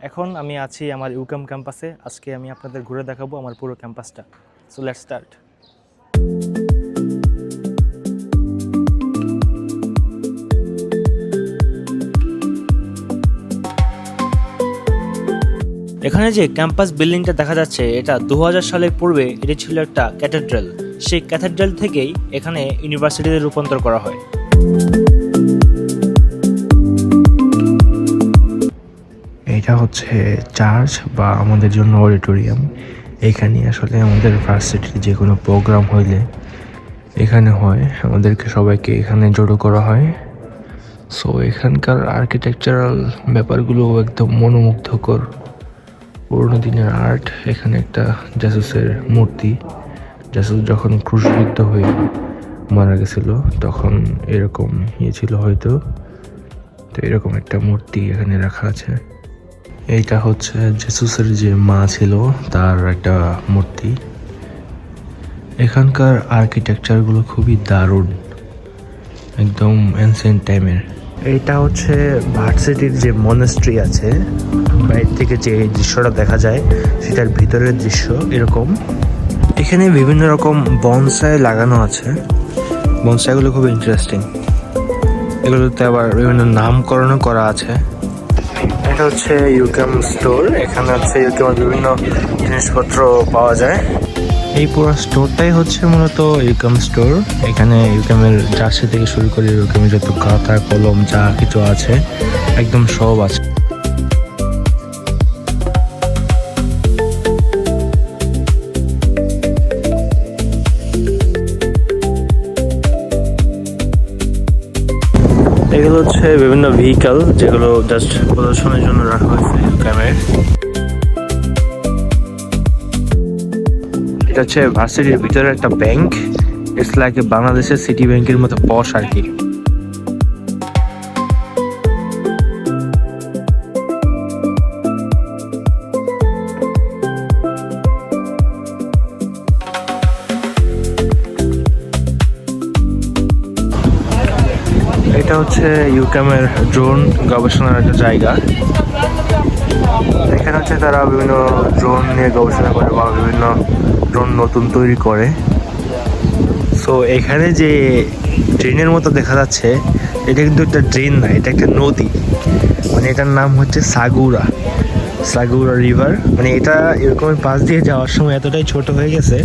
এখন আমি আছি আমার ইউকাম ক্যাম্পাসে। আজকে আমি আপনাদের ঘুরে দেখাবো আমার পুরো ক্যাম্পাসটা। So let's start. এখানে যে ক্যাম্পাস বিল্ডিংটা দেখা যাচ্ছে, এটা 2000 সালের পূর্বে এটি ছিল একটা ক্যাথেড্রাল। সেই ক্যাথেড্রাল থেকেই এখানে ইউনিভার্সিটিতে রূপান্তর করা হয়। এটা হচ্ছে চার্চ বা আমাদের জন্য অডিটোরিয়াম। এখানে আসলে আমাদের ভার্সিটির যে কোনো প্রোগ্রাম হইলে এখানে হয়, আমাদেরকে সবাইকে এখানে জড়ো করা হয়। সো এখানকার আর্কিটেকচারাল ব্যাপারগুলো একদম মনোমুগ্ধকর, পুরোনো দিনের আর্ট। এখানে একটা জেসুসের মূর্তি, জেসুস যখন ক্রুশবিদ্ধ হয়ে মারা গেছিল তখন এরকম ছিল হয়তো, তো এরকম একটা মূর্তি এখানে রাখা আছে। এইটা হচ্ছে জেসুসের যে মা ছিল তার একটা মূর্তি। এখানকার আর্কিটেকচারগুলো খুবই দারুণ, একদম এনসিয়েন্ট টাইমের। এইটা হচ্ছে ভার্সিটির যে মনেস্ট্রি আছে, বাইরে থেকে যে দৃশ্যটা দেখা যায় সেটার ভিতরের দৃশ্য এরকম। এখানে বিভিন্ন রকম বনসাই লাগানো আছে। বনসাইগুলো খুব ইন্টারেস্টিং, এগুলোতে আবার বিভিন্ন নামকরণও করা আছে। এটা হচ্ছে ইউকাম স্টোর। এখানে হচ্ছে ইউকামের বিভিন্ন জিনিসপত্র পাওয়া যায়। এই পুরো স্টোরটাই হচ্ছে মূলত ইউকাম স্টোর। এখানে ইউকামের জার্সি থেকে শুরু করে ইউকামের যত খাতা কলম যা কিছু আছে একদম সব আছে। এগুলো হচ্ছে বিভিন্ন ভেহিকল যেগুলো জাস্ট প্রদর্শনের জন্য রাখা হয়েছে ইউকামের। এটা হচ্ছে ভার্সিটির ভিতরে একটা ব্যাংক। ইটস লাইক বাংলাদেশের সিটি ব্যাংকের মতো পশ আর কি। এটা হচ্ছে ইউকামের ড্রোন গবেষণার একটা জায়গা। এখানে হচ্ছে তারা বিভিন্ন ড্রোন নিয়ে গবেষণা করে বা বিভিন্ন ড্রোন নতুন তৈরি করে। সো এখানে যে ড্রেনের মতো দেখা যাচ্ছে, এটা কিন্তু একটা ড্রেন না, এটা একটা নদী। মানে এটার নাম হচ্ছে সাগুরা রিভার। মানে এটা এরকমের পাশ দিয়ে যাওয়ার সময় এতটাই ছোট হয়ে গেছে,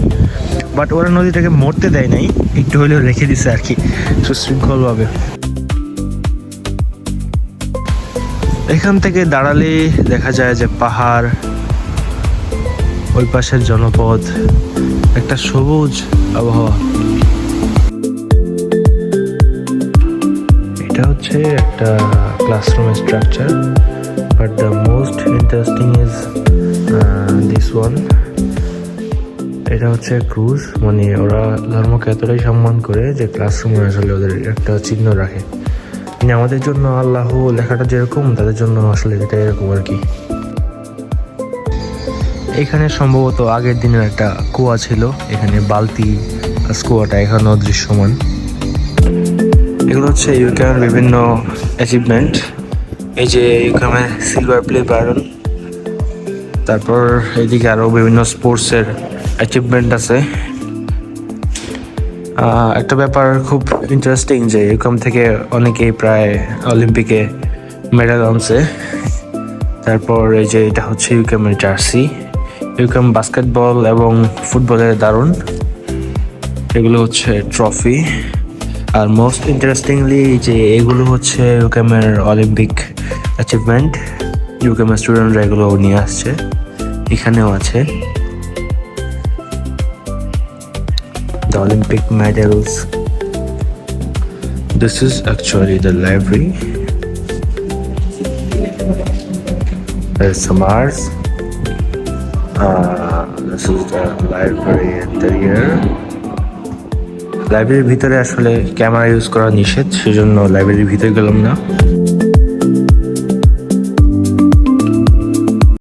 বাট ওরা নদীটাকে মরতে দেয় নাই, একটু হলেও রেখে দিছে আর কি সুশৃঙ্খলভাবে। এখান থেকে দাঁড়ালে দেখা যায় যে পাহাড়, ওই পাশের জনপদ, একটা সবুজ আবহাওয়া। এটা হচ্ছে একটা ক্লাসরুমের structure, but the most interesting is this one. এটা হচ্ছে ক্রুজ। মানে ওরা ধর্মকে এতটাই সম্মান করে যে ক্লাসরুমে আসলে ওদের একটা চিহ্ন রাখে। মানে আমাদের জন্য আল্লাহ লেখাটা যেরকম, তাদের জন্য আসলে এটা এরকম আর কি। এখানে সম্ভবত আগের দিনের একটা কুয়া ছিল, এখানে বালতি কুয়াটা এখানেও দৃশ্যমান। এগুলো হচ্ছে ইউকামের বিভিন্ন অ্যাচিভমেন্ট। এই যে ইউকামের সিলভার প্লে বাটন, তারপর এইদিকে আরও বিভিন্ন স্পোর্টসের অ্যাচিভমেন্ট আছে। একটা ব্যাপার খুব ইন্টারেস্টিং যে ইউকাম থেকে অনেকেই প্রায় অলিম্পিকে মেডেল আনছে। তারপর এই যে এটা হচ্ছে ইউকামের জার্সি। ইউকাম বাস্কেটবল এবং ফুটবলের দারুণ। এগুলো হচ্ছে ট্রফি। আর মোস্ট ইন্টারেস্টিংলি যে এগুলো হচ্ছে ইউকামের অলিম্পিক অ্যাচিভমেন্ট। ইউকামের স্টুডেন্টরা এগুলো নিয়ে আসছে, এখানেও আছে the Olympic medals. This is actually the library. There's some Mars. This is the library interior. লাইব্রেরির ভিতরে আসলে ক্যামেরা ইউজ করা নিষেধ, সেজন্য লাইব্রেরির ভিতরে গেলাম না।